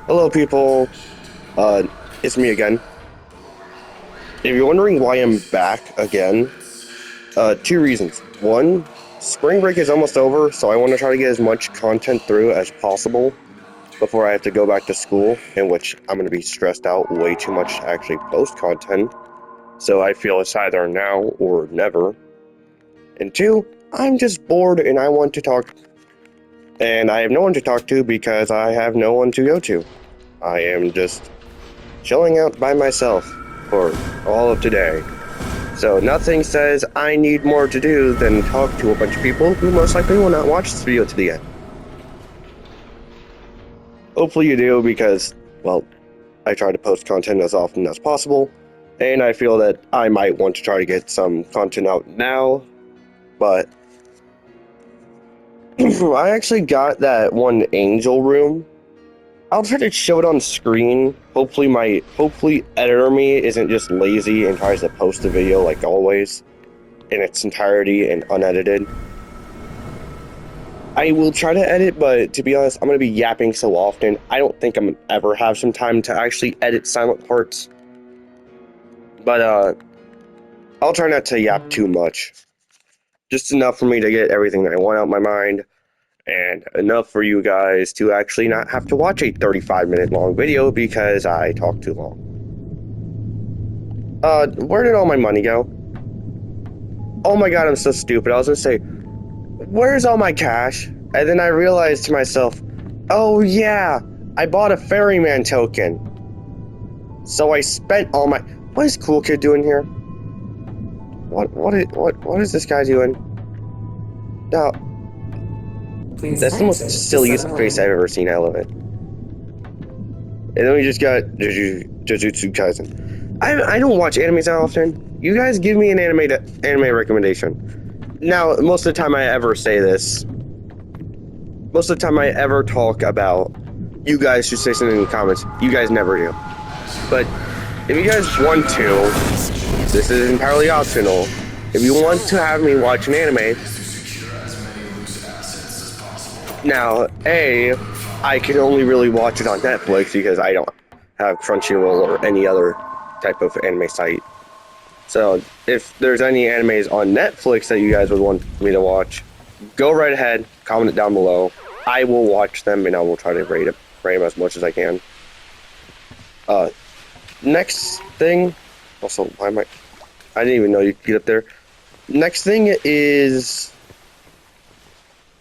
Hello, people. It's me again. If you're wondering why I'm back again, two reasons. One, spring break is almost over, so I want to try to get as much content through as possible before I have to go back to school, in which I'm going to be stressed out way too much to actually post content. So I feel it's either now or never. And two, I'm just bored and I want to talk. And I have no one to talk to because I have no one to go to. I am just chilling out by myself for all of today. So nothing says I need more to do than talk to a bunch of people who most likely will not watch this video to the end. Hopefully you do because, well, I try to post content as often as possible, and I feel that I might want to try to get some content out now, but I actually got that one angel room. I'll try to show it on screen. Hopefully editor me isn't just lazy and tries to post the video like always in its entirety and unedited. I will try to edit, but to be honest, I'm going to be yapping so often, I don't think I'm going to ever have some time to actually edit silent parts. But I'll try not to yap too much. Just enough for me to get everything that I want out of my mind, and enough for you guys to actually not have to watch a 35-minute long video because I talk too long. Where did all my money go? Oh my god, I'm so stupid. I was gonna say, where's all my cash? And then I realized to myself, oh yeah, I bought a ferryman token. So I spent all my... What is Cool Kid doing here? What is this guy doing? No. Please That's the most silliest face I've ever seen. I love it. And then we just got Jujutsu Kaisen. I don't watch animes that often. You guys give me an anime recommendation. Now, most of the time I ever say this, most of the time I ever talk about, you guys should say something in the comments. You guys never do. But if you guys want to, this is entirely optional. If you want to have me watch an anime, now, I can only really watch it on Netflix because I don't have Crunchyroll or any other type of anime site. So, if there's any animes on Netflix that you guys would want me to watch, go right ahead, comment it down below. I will watch them and I will try to rate them as much as I can. Next thing, also, I didn't even know you could get up there. Next thing is,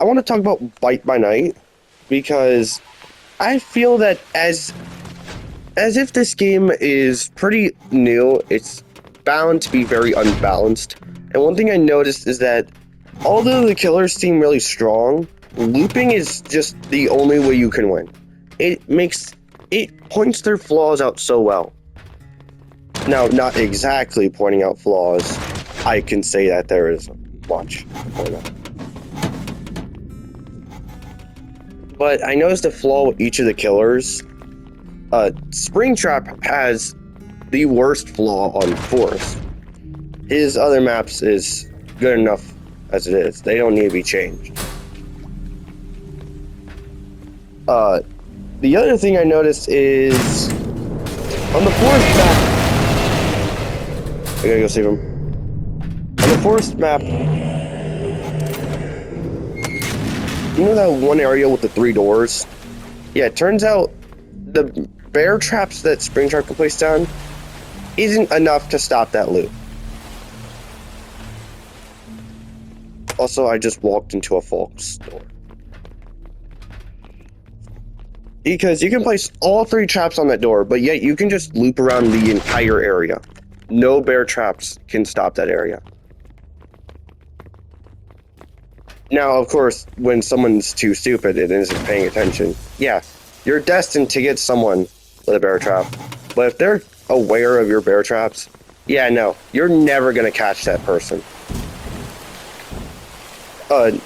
I want to talk about Bite by Night, because I feel that as if this game is pretty new, it's bound to be very unbalanced. And one thing I noticed is that although the killers seem really strong, looping is just the only way you can win. It points their flaws out so well. Now, not exactly pointing out flaws, I can say that there is much to point out. But I noticed a flaw with each of the killers. Springtrap has the worst flaw on Forest. His other maps is good enough as it is. They don't need to be changed. The other thing I noticed is on the Forest map. I gotta go save him. On the Forest map, you know that one area with the 3 doors? Yeah, it turns out the bear traps that Springtrap can place down isn't enough to stop that loop. Also, I just walked into a Folks store. Because you can place all 3 traps on that door, but yet you can just loop around the entire area. No bear traps can stop that area. Now, of course, when someone's too stupid and isn't paying attention, yeah, you're destined to get someone with a bear trap. But if they're aware of your bear traps, yeah, no, you're never gonna catch that person. I'm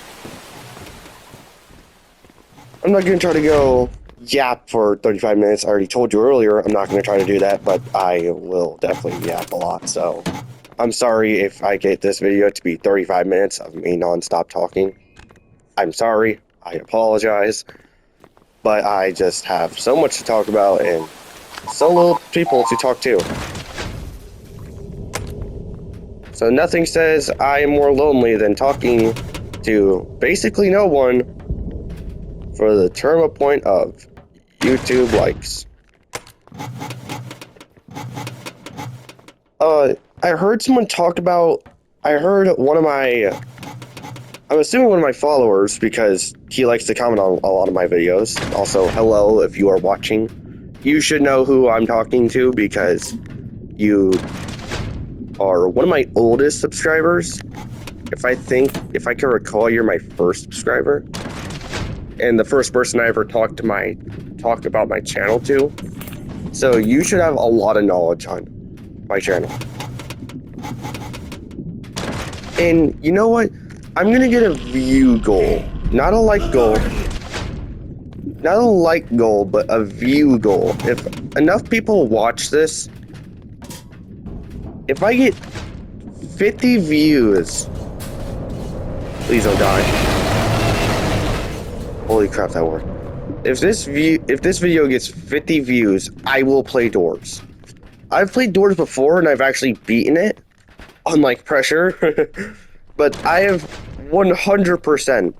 not gonna try to go yap for 35 minutes. I already told you earlier I'm not gonna try to do that, but I will definitely yap a lot, so I'm sorry if I get this video to be 35 minutes of me non-stop talking. I'm sorry. I apologize. but I just have so much to talk about and so little people to talk to. So nothing says I am more lonely than talking to basically no one for the term of point of YouTube likes. I heard someone talk about, I heard one of my, I'm assuming one of my followers, because he likes to comment on a lot of my videos. Also, hello if you are watching. You should know who I'm talking to because you are one of my oldest subscribers. If I can recall, you're my first subscriber. And the first person I ever talked about my channel to. So you should have a lot of knowledge on my channel. And you know what? I'm gonna get a view goal. Not a like goal. Not a like goal, but a view goal. If enough people watch this, if I get 50 views, please don't die. Holy crap, that worked. If this video gets 50 views, I will play Doors. I've played Doors before and I've actually beaten it, unlike Pressure, but I have 100%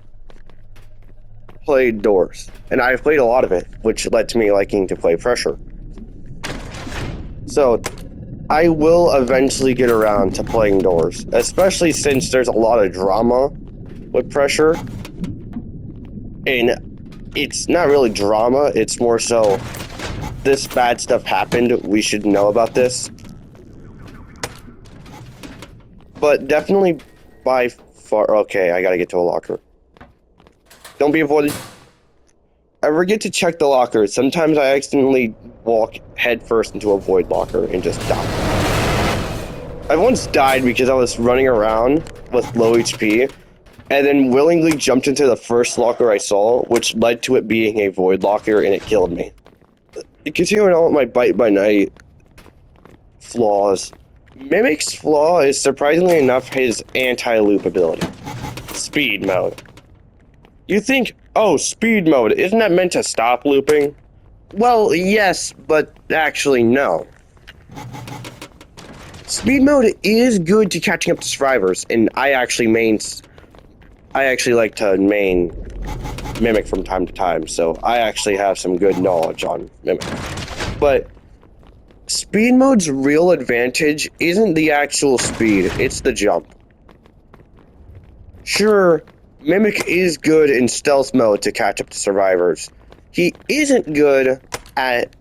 played Doors, and I've played a lot of it, which led to me liking to play Pressure. So, I will eventually get around to playing Doors, especially since there's a lot of drama with Pressure, and it's not really drama, it's more so this bad stuff happened, we should know about this. But definitely by far... Okay, I gotta get to a locker. Don't be avoided. I forget to check the locker. Sometimes I accidentally walk headfirst into a void locker and just die. I once died because I was running around with low HP and then willingly jumped into the first locker I saw, which led to it being a void locker, and it killed me. Continuing on with my Bite by Night flaws. Mimic's flaw is, surprisingly enough, his anti-loop ability. Speed mode. You think, oh, speed mode, isn't that meant to stop looping? Well, yes, but actually no. Speed mode is good to catching up to survivors, and I actually like to main Mimic from time to time, so I actually have some good knowledge on Mimic. But speed mode's real advantage isn't the actual speed, it's the jump. Sure, Mimic is good in stealth mode to catch up to survivors. He isn't good at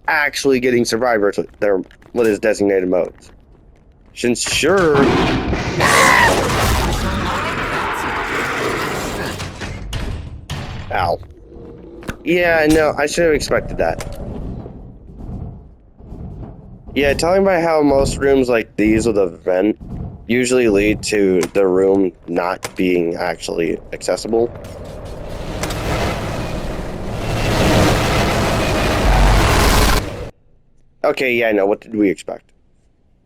actually getting survivors with his designated modes. Since sure... Ow. Yeah, no, I should have expected that. Yeah, talking about how most rooms like these with a vent usually lead to the room not being actually accessible. Okay, yeah, no, what did we expect?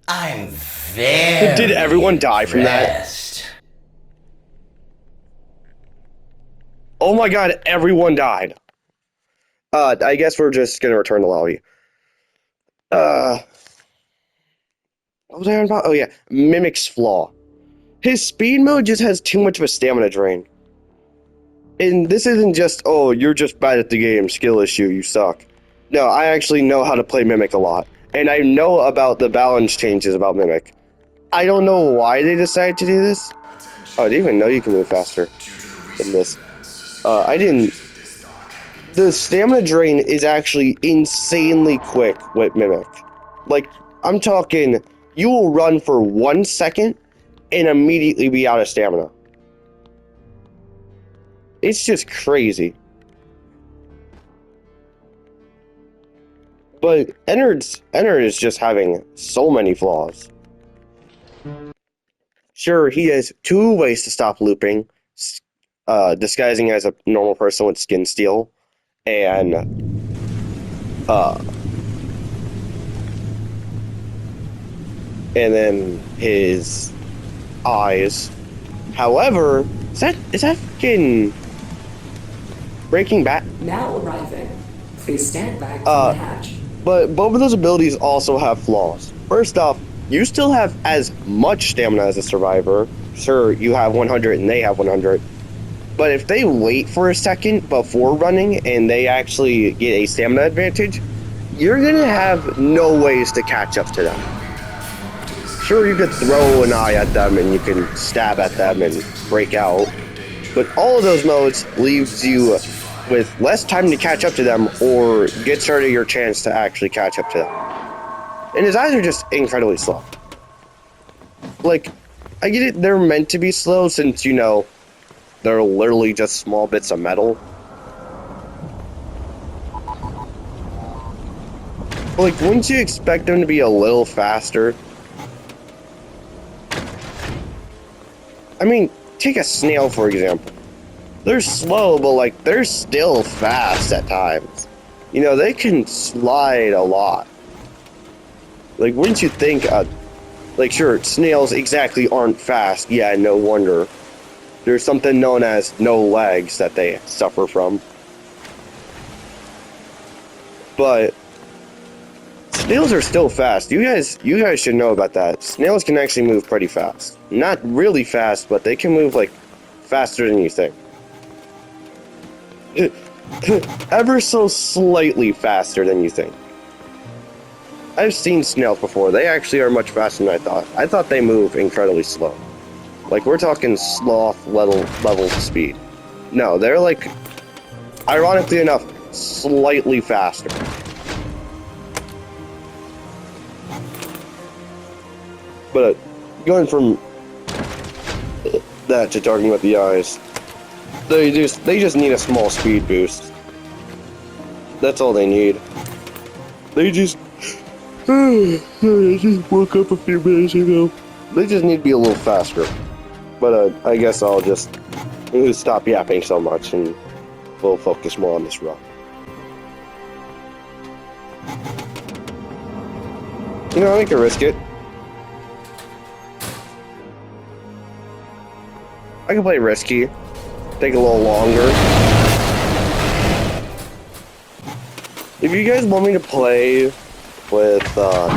I'm very Did everyone die from impressed. that? Oh my god, everyone died. I guess we're just gonna return to lobby. What was I on about? Oh yeah, Mimic's flaw. His speed mode just has too much of a stamina drain. And this isn't just, oh, you're just bad at the game, skill issue, you suck. No, I actually know how to play Mimic a lot. And I know about the balance changes about Mimic. I don't know why they decided to do this. Oh, I didn't even know you can move faster than this. I didn't... The stamina drain is actually insanely quick with Mimic. Like, I'm talking, you will run for 1 second and immediately be out of stamina. It's just crazy. But Ennard is just having so many flaws. Sure, he has 2 ways to stop looping. Disguising as a normal person with skin steel, and then his eyes. However, Is that fucking Breaking Bad? Now arriving. Please stand back from the hatch. But both of those abilities also have flaws. First off, you still have as much stamina as a survivor. Sure, you have 100 and they have 100. But if they wait for a second before running and they actually get a stamina advantage, you're gonna have no ways to catch up to them. Sure, you could throw an eye at them and you can stab at them and break out. But all of those modes leaves you with less time to catch up to them or gets rid of your chance to actually catch up to them. And his eyes are just incredibly slow. Like, I get it, they're meant to be slow since, you know, they're literally just small bits of metal. But like, wouldn't you expect them to be a little faster? I mean, take a snail, for example. They're slow, but like, they're still fast at times. You know, they can slide a lot. Like, wouldn't you think, like, sure, snails exactly aren't fast. Yeah, no wonder. There's something known as no legs that they suffer from. But snails are still fast. You guys should know about that. Snails can actually move pretty fast. Not really fast, but they can move, like, faster than you think. Ever so slightly faster than you think. I've seen snails before. They actually are much faster than I thought. I thought they move incredibly slow. Like, we're talking sloth levels of speed. No, they're like, ironically enough, slightly faster. But going from that to talking about the eyes, they just need a small speed boost. That's all they need. They just I just woke up a few minutes ago. They just need to be a little faster. But I guess I'll just stop yapping so much and we'll focus more on this run. You know, I could risk it. I can play risky. Take a little longer. If you guys want me to play with, ow.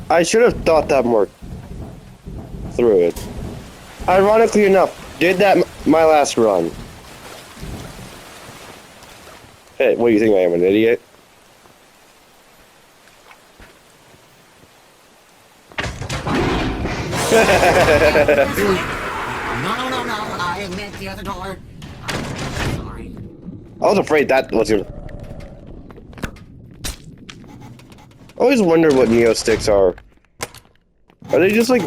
I should have thought that more through it. Ironically enough, did that my last run. Hey, what do you think, I am an idiot? No, I meant the other door. I'm sorry. I was afraid that was gonna... I always wonder what Neo sticks are. Are they just like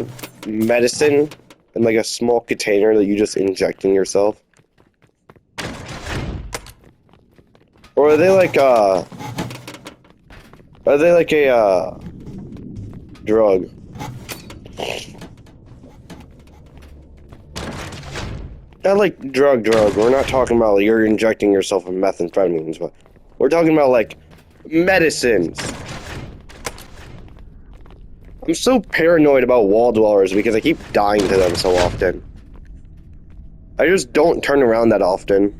medicine in like a small container that you just inject in yourself? Or are they like a drug? Not like drug. We're not talking about like, you're injecting yourself with methamphetamines, but we're talking about like medicines. I'm so paranoid about wall dwellers because I keep dying to them so often. I just don't turn around that often.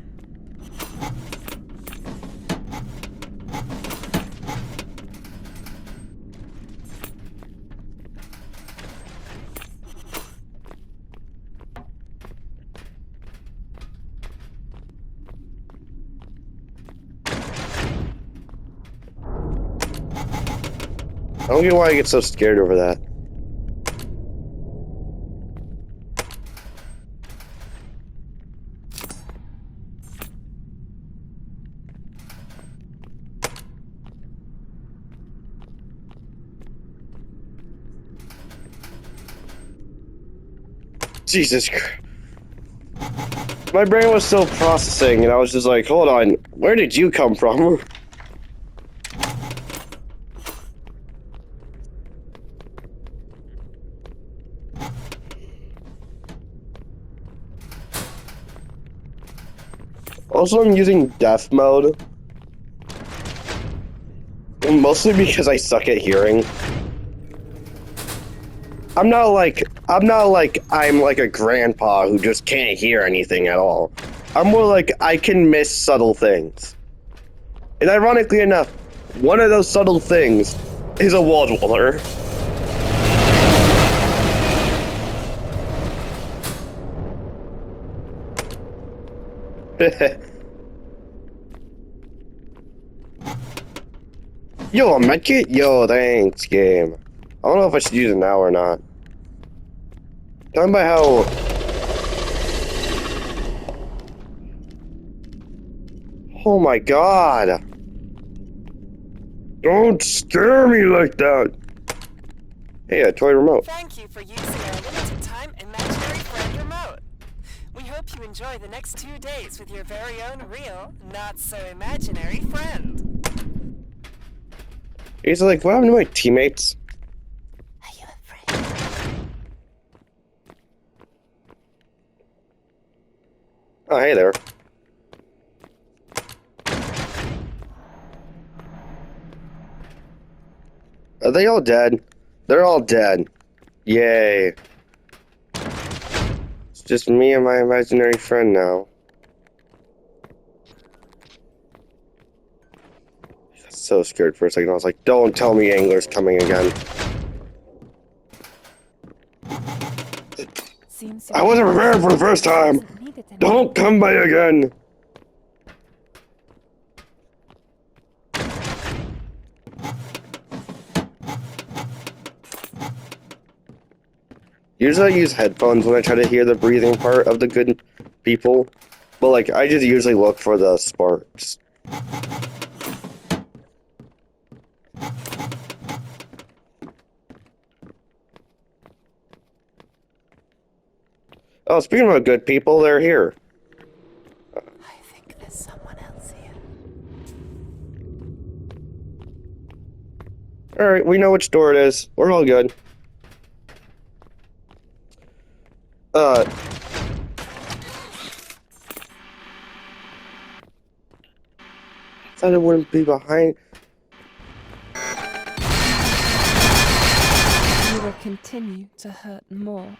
I don't get why I get so scared over that. Jesus Christ. My brain was still processing and I was just like, hold on, where did you come from? Also, I'm using death mode. mostly because I suck at hearing. I'm not like I'm like a grandpa who just can't hear anything at all. I'm more like I can miss subtle things. And ironically enough, one of those subtle things is a wall dweller. Yo, a medkit? Yo, thanks, game. I don't know if I should use it now or not. Talking about how... Oh my god! Don't scare me like that! Hey, a toy remote. Thank you for using our limited time imaginary friend remote. We hope you enjoy the next 2 days with your very own real, not so imaginary friend. He's like, what happened to my teammates? Are you afraid? Oh, hey there. Are they all dead? They're all dead. Yay. It's just me and my imaginary friend now. I got so scared for a second. I was like, don't tell me Angler's coming again. I wasn't prepared for the first time. Don't come by again. Usually I use headphones when I try to hear the breathing part of the good people, but like I just usually look for the sparks. Oh, speaking of good people, they're here. I think there's someone else here. Alright, we know which door it is. We're all good. Thought it wouldn't be behind. You will continue to hurt more.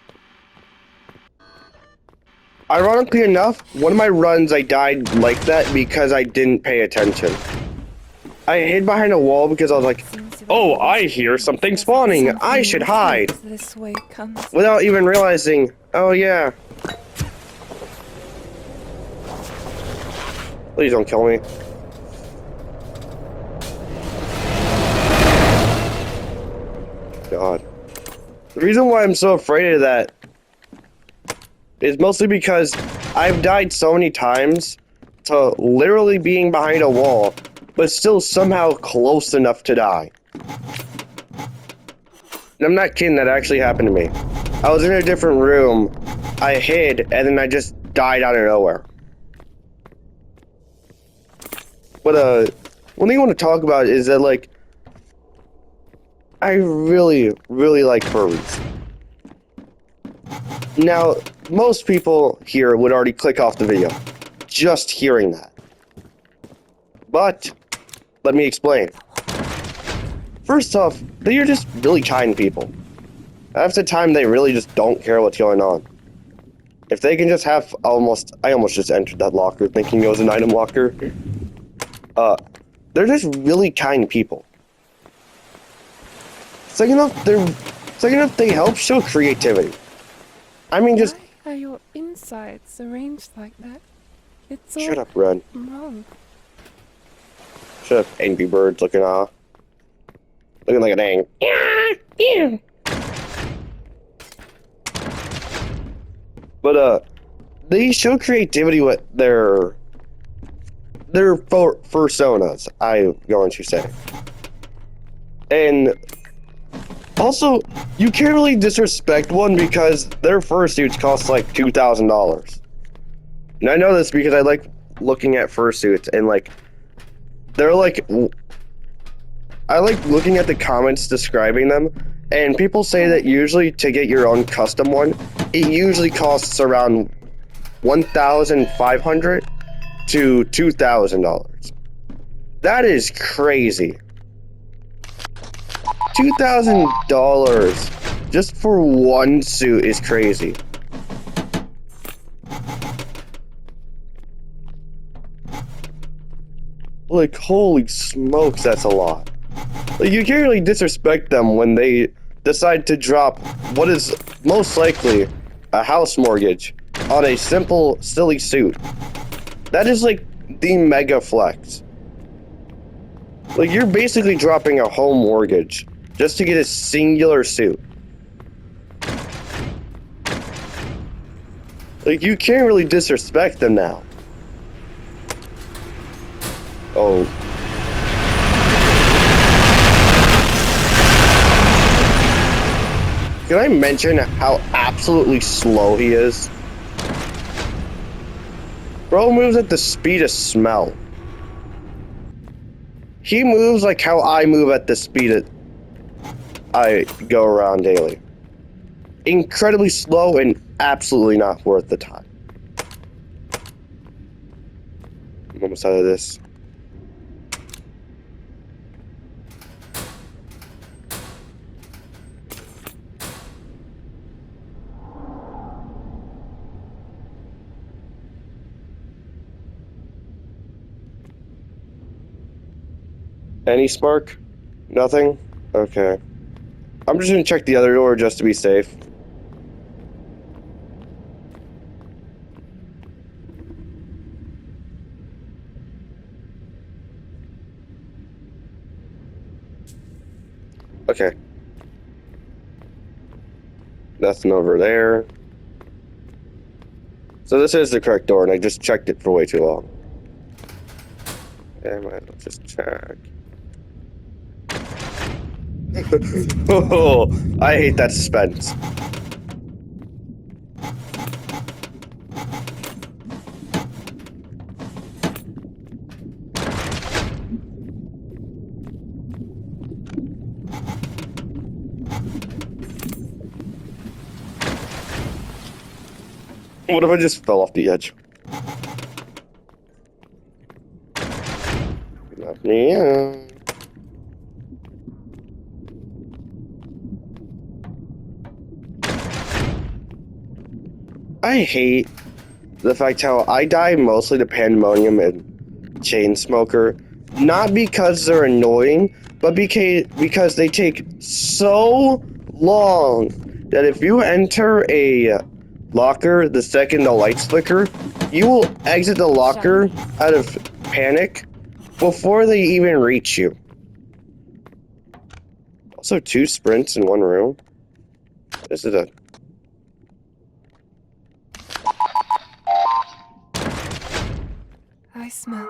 Ironically enough, one of my runs I died like that because I didn't pay attention. I hid behind a wall because I was like, oh, I hear something spawning. I should hide. This way comes. Without even realizing, oh yeah. Please don't kill me. God. The reason why I'm so afraid of that is mostly because I've died so many times to literally being behind a wall, but still somehow close enough to die. And I'm not kidding, that actually happened to me. I was in a different room, I hid, and then I just died out of nowhere. But, one thing I want to talk about is that, like, I really, really like furries. Now, most people here would already click off the video, just hearing that. But, let me explain. First off, they are just really kind people. Half the time, they really just don't care what's going on. If they can just have I almost just entered that locker thinking it was an item locker. They're just really kind people. Second off, they help show creativity. I mean, just... Why are your insides arranged like that? It's all Shut up, Red. wrong. Shut up, Angry Birds looking like a dang. But, they show creativity with their personas, I'm going to say. And also, you can't really disrespect one because their fursuits cost like $2,000. And I know this because I like looking at fursuits and like, they're like, I like looking at the comments describing them, and people say that usually to get your own custom one, it usually costs around $1,500 to $2,000. That is crazy. $2,000 just for one suit is crazy. Like, holy smokes, that's a lot. Like, you can't really disrespect them when they decide to drop what is most likely a house mortgage on a simple, silly suit. That is like the mega flex. Like, you're basically dropping a home mortgage just to get a singular suit. Like, you can't really disrespect them now. Oh. Can I mention how absolutely slow he is? Bro moves at the speed of smell. He moves like how I move at the speed that I go around daily. Incredibly slow and absolutely not worth the time. I'm almost out of this. Any spark? Nothing? Okay. I'm just gonna check the other door just to be safe. Okay. Nothing over there. So this is the correct door, and I just checked it for way too long. Okay, might as well just check. Oh, I hate that suspense. What if I just fell off the edge? Yeah. I hate the fact how I die mostly to Pandemonium and Chainsmoker, not because they're annoying, but because they take so long that if you enter a locker the second the lights flicker, you will exit the locker out of panic before they even reach you. Also, 2 sprints in one room. This is a... I smell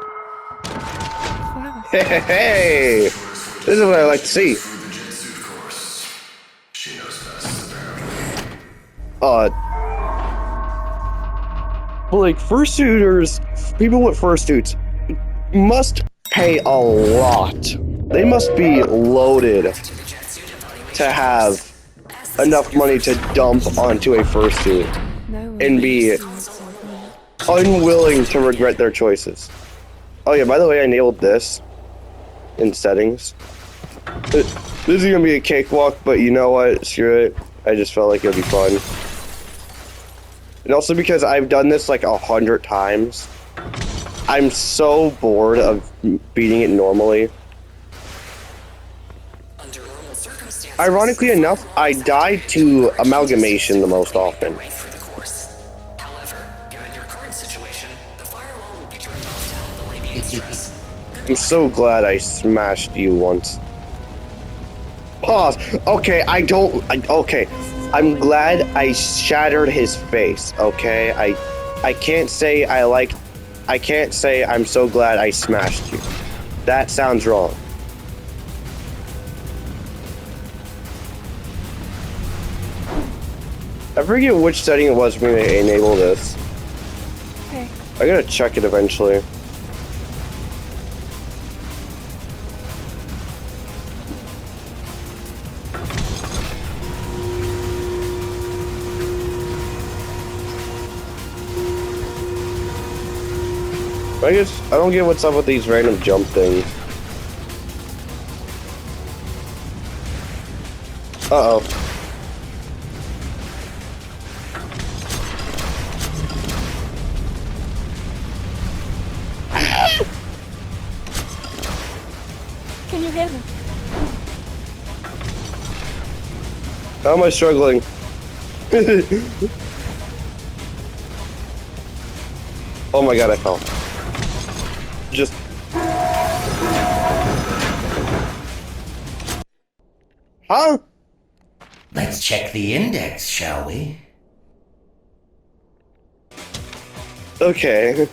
flowers. Hey! This is what I like to see. Well, like, fursuiters, people with fursuits must pay a lot. They must be loaded to have enough money to dump onto a fursuit and be unwilling to regret their choices. Oh yeah, by the way, I nailed this in settings. This is gonna be a cakewalk, but you know what? Screw it. I just felt like it would be fun. And also because I've done this like 100 times, I'm so bored of beating it normally. Ironically enough, I die to Amalgamation the most often. I'm so glad I smashed you once. Pause. Okay, okay. I'm glad I shattered his face, okay? I can't say I can't say I'm so glad I smashed you. That sounds wrong. I forget which setting it was for me to enable this. Okay. I gotta check it eventually. I guess I don't get what's up with these random jump things. Uh-oh. Can you hear them? How am I struggling? Oh my god, I fell. Just... Huh? Let's check the index, shall we? Okay.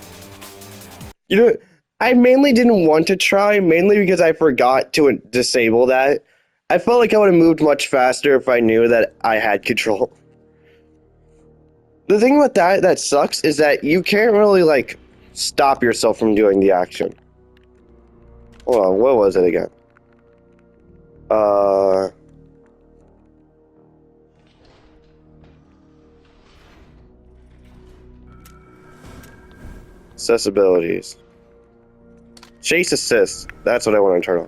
You know, I mainly didn't want to try, mainly because I forgot to disable that. I felt like I would have moved much faster if I knew that I had control. The thing with that sucks is that you can't really, like, stop yourself from doing the action. Hold on, what was it again? Accessibilities. Chase assist. That's what I want to turn on.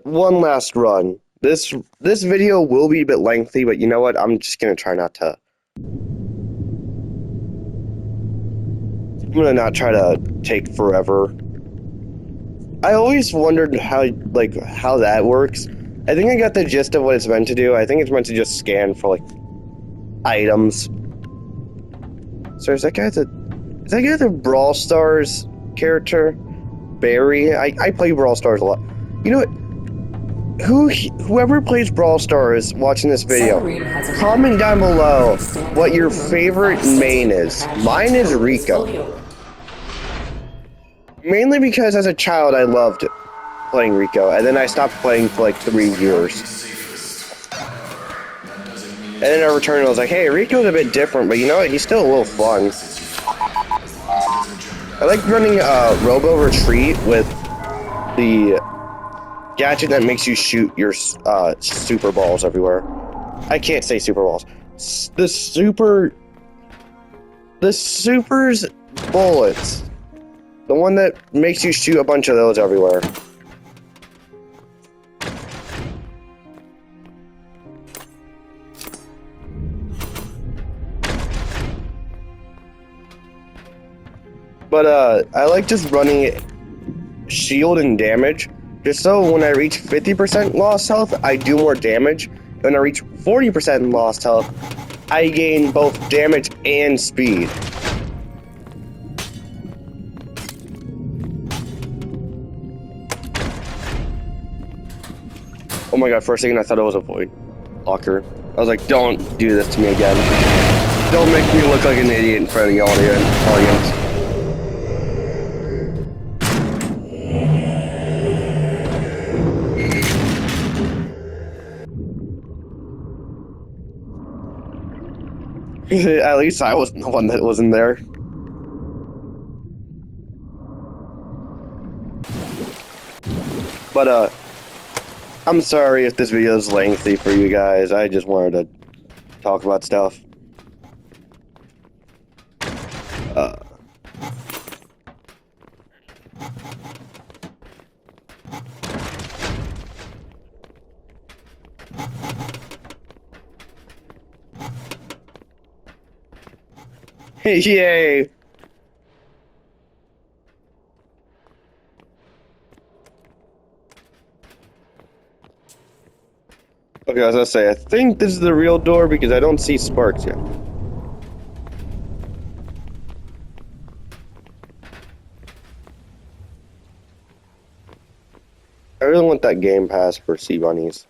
One last run. This video will be a bit lengthy, but you know what? I'm just gonna try not to. I'm gonna not try to take forever. I always wondered how that works. I think I got the gist of what it's meant to do. I think it's meant to just scan for like items. So is that guy the Brawl Stars character? Barry? I play Brawl Stars a lot. You know what? Whoever plays Brawl Stars watching this video, comment down below what your favorite main is. Mine is Rico. Mainly because as a child I loved playing Rico, and then I stopped playing for like 3 years. And then I returned and I was like, hey, Rico's a bit different, but you know what? He's still a little fun. I like running Robo Retreat with the gadget that makes you shoot your super balls everywhere. I can't say super balls. The super's bullets. The one that makes you shoot a bunch of those everywhere. But I like just running shield and damage. Just so when I reach 50% lost health, I do more damage. When I reach 40% lost health, I gain both damage and speed. Oh my god, for a second I thought it was a void locker. I was like, don't do this to me again. Don't make me look like an idiot in front of the audience. At least I wasn't the one that wasn't there. But, I'm sorry if this video is lengthy for you guys. I just wanted to talk about stuff. Yay! Okay, as I say, I think this is the real door because I don't see sparks yet. I really want that game pass for Sea Bunnies.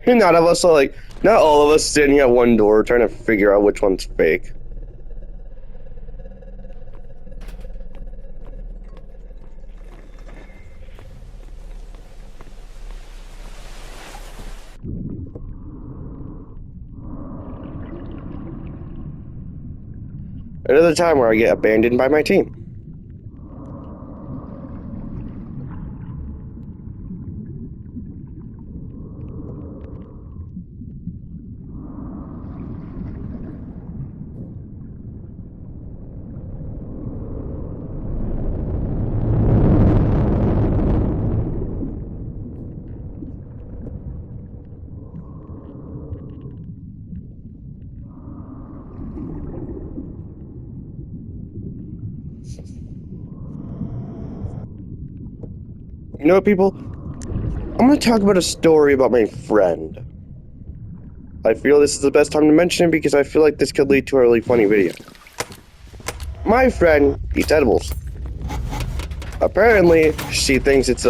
And none of us are like, not all of us standing at one door trying to figure out which one's fake. Another time where I get abandoned by my team. You know what, people? I'm going to talk about a story about my friend. I feel this is the best time to mention it because I feel like this could lead to a really funny video. My friend eats edibles. Apparently, she thinks it's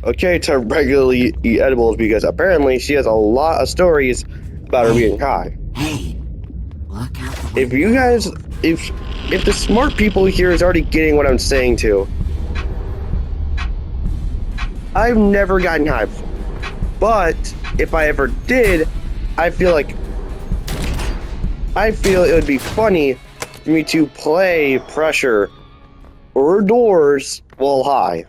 okay to regularly eat edibles because apparently she has a lot of stories about her being high. Hey, look out the If you guys, if the smart people here is already getting what I'm saying to, I've never gotten high before. But if I ever did, I feel it would be funny for me to play Pressure or Doors while high.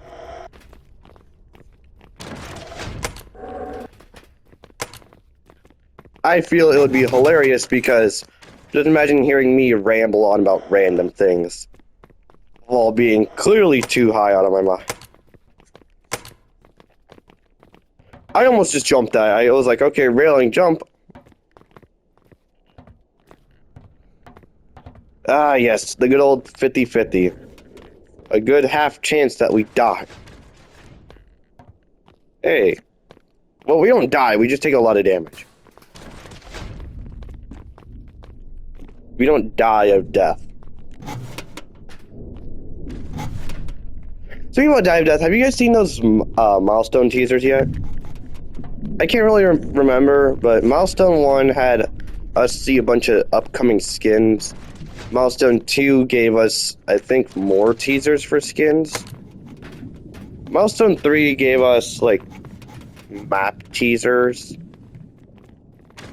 I feel it would be hilarious because just imagine hearing me ramble on about random things while being clearly too high out of my mind. I almost just jumped that. I was like, okay, railing, jump. Ah, yes, the good old 50-50. A good half chance that we die. Hey. Well, we don't die, we just take a lot of damage. We don't die of death. Speaking about die of death, have you guys seen those Milestone teasers yet? I can't really remember, but Milestone 1 had us see a bunch of upcoming skins. Milestone 2 gave us, I think, more teasers for skins. Milestone 3 gave us, like, map teasers.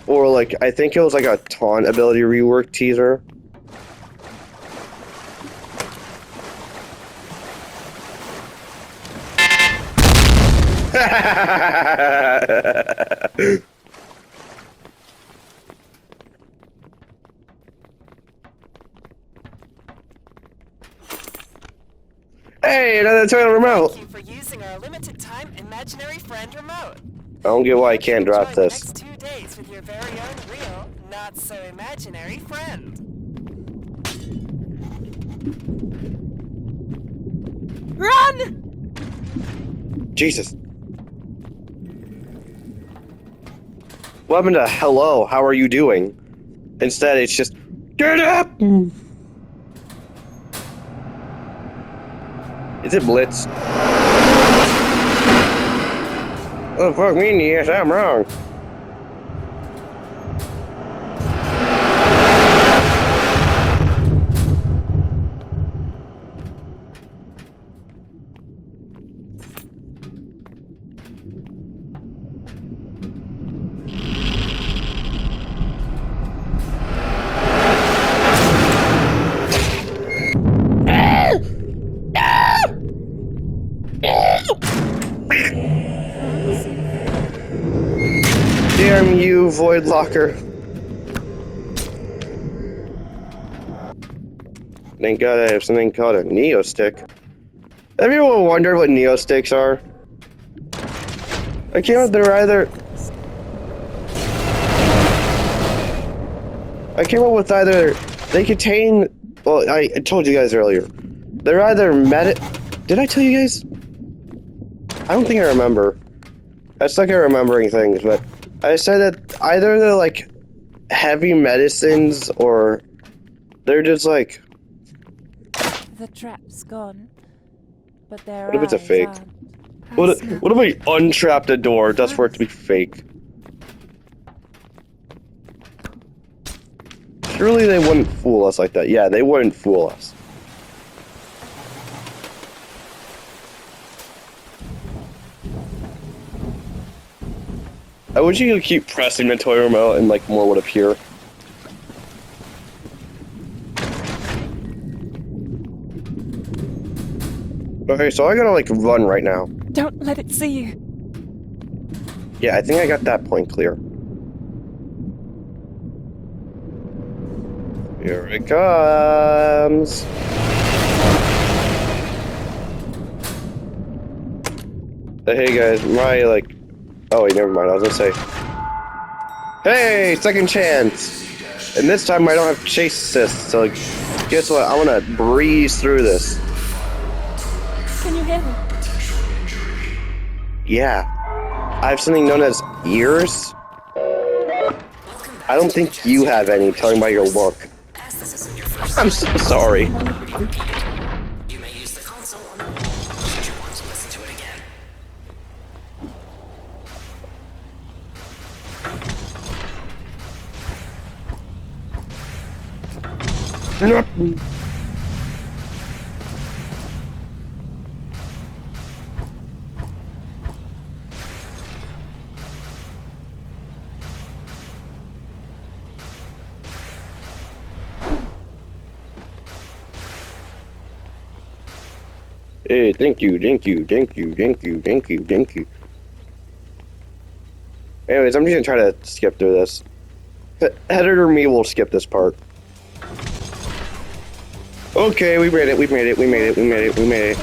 Or, like, I think it was, like, a taunt ability rework teaser. Hey, another toilet remote! Thank you for using our limited time imaginary friend remote. I don't get why I can't drop Enjoy this. the next 2 days with your very own real, not so imaginary friend. Run! Jesus. What happened to hello, how are you doing? Instead, it's just, get up! Is it Blitz? Oh, fuck me in the ass, I'm wrong. Damn you, Void Locker. Thank God I have something called a Neo Stick. Have you ever wondered what Neo Sticks are? I came up, they're either... I came up with either... They contain... Well, I told you guys earlier. They're either Did I tell you guys? I don't think I remember. I suck at remembering things, but... I said that either they're like heavy medicines or they're just like. The trap's gone, but their What if it's a eyes fake? aren't. What if I untrapped a door just for it to be fake? Surely they wouldn't fool us like that. Yeah, they wouldn't fool us. I wish you could keep pressing the toy remote and like more would appear. Okay, so I gotta like run right now. Don't let it see you. Yeah, I think I got that point clear. Here it comes. Hey guys, my like... Oh wait, never mind, I was gonna say... Hey, second chance! And this time I don't have chase assist, so like, guess what? I'm gonna breeze through this. Can you hear me? Yeah. I have something known as ears. I don't think you have any, telling by your look. As this isn't your first I'm so sorry. you may use the console on the wall should you want to listen to it again. Hey, thank you, thank you, thank you, thank you, thank you, thank you. Anyways, I'm just gonna try to skip through this. Editor me will skip this part. Okay, we made it, we made it, we made it, we made it, we made it.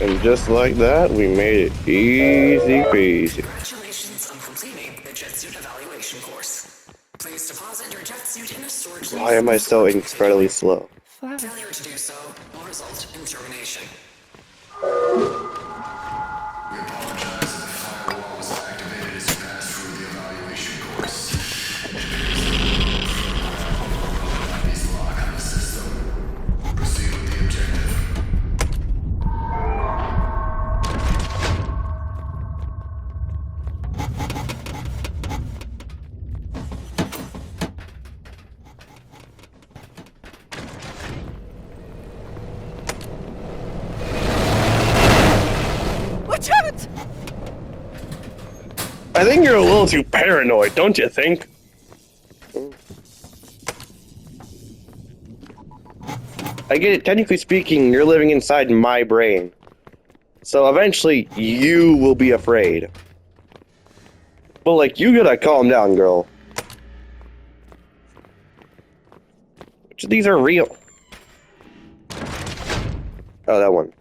And just like that, we made it easy peasy. Congratulations on completing the JetSuit evaluation course. Please deposit your JetSuit in a storage Why am I so incredibly slow? Flower. Failure to do so will result in termination. Watch out! I think you're a little too paranoid, don't you think? I get it, technically speaking, you're living inside my brain. So eventually, you will be afraid. But like, you gotta calm down, girl. Which of these are real? Oh, that one.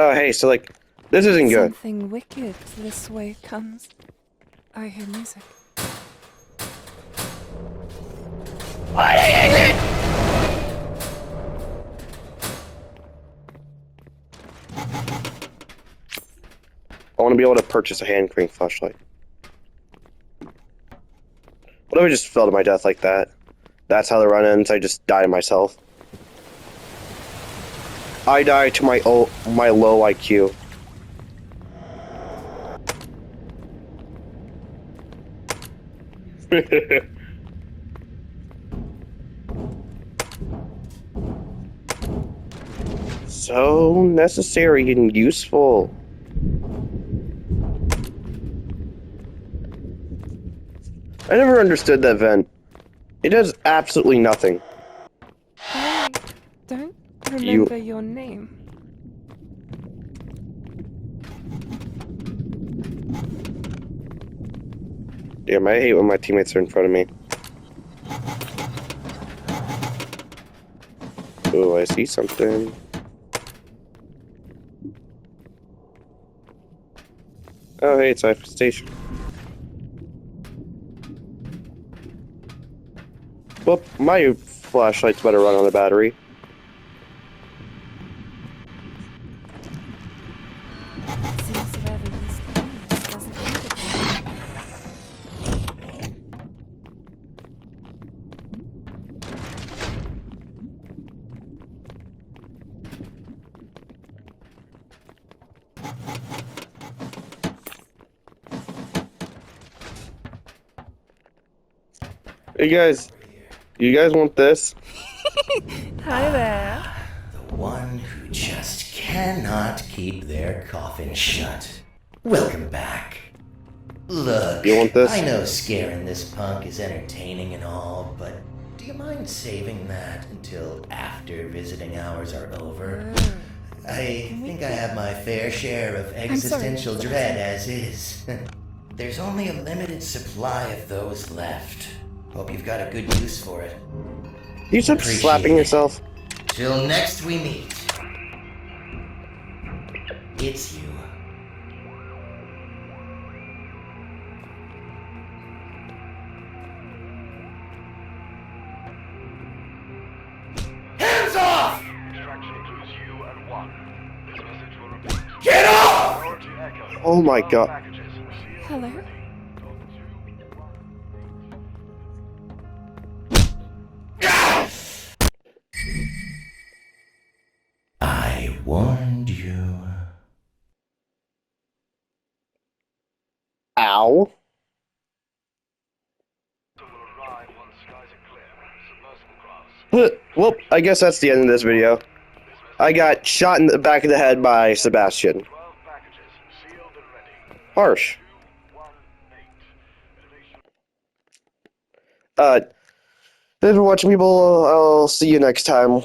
Oh, hey, so like, this isn't good. Something wicked this way comes. I hear music. I want to be able to purchase a hand crank flashlight. What if I just fell to my death like that? That's how the run ends. I just die myself. I die to my low IQ. So necessary and useful. I never understood that vent. It does absolutely nothing. I don't remember your name. Damn, I hate when my teammates are in front of me. Oh, I see something. Oh, hey, it's a station. Well, my flashlight's better run on the battery. Seems whoever used the keys doesn't need it anymore. Hey guys, you guys want this? Hi there. The one who just cannot keep their coffin shut. Welcome back. Look, You want this? I know scaring this punk is entertaining and all, but do you mind saving that until after visiting hours are over? I think I have my fair share of existential dread as is. There's only a limited supply of those left. Hope you've got a good use for it. You stop Appreciate slapping it. yourself. Till next we meet. It's you. Hands off! Extraction includes you and one. This message will repeat. Get off! Priority Echo. Oh my All god. packages sealed Hello? and ready. I warned you. Ow. Will arrive once skies are clear. Submersible crafts. Well, I guess that's the end of this video. I got shot in the back of the head by Sebastian. 12 packages sealed and ready. Harsh. 218. Innovation. Thanks for watching, people. I'll see you next time.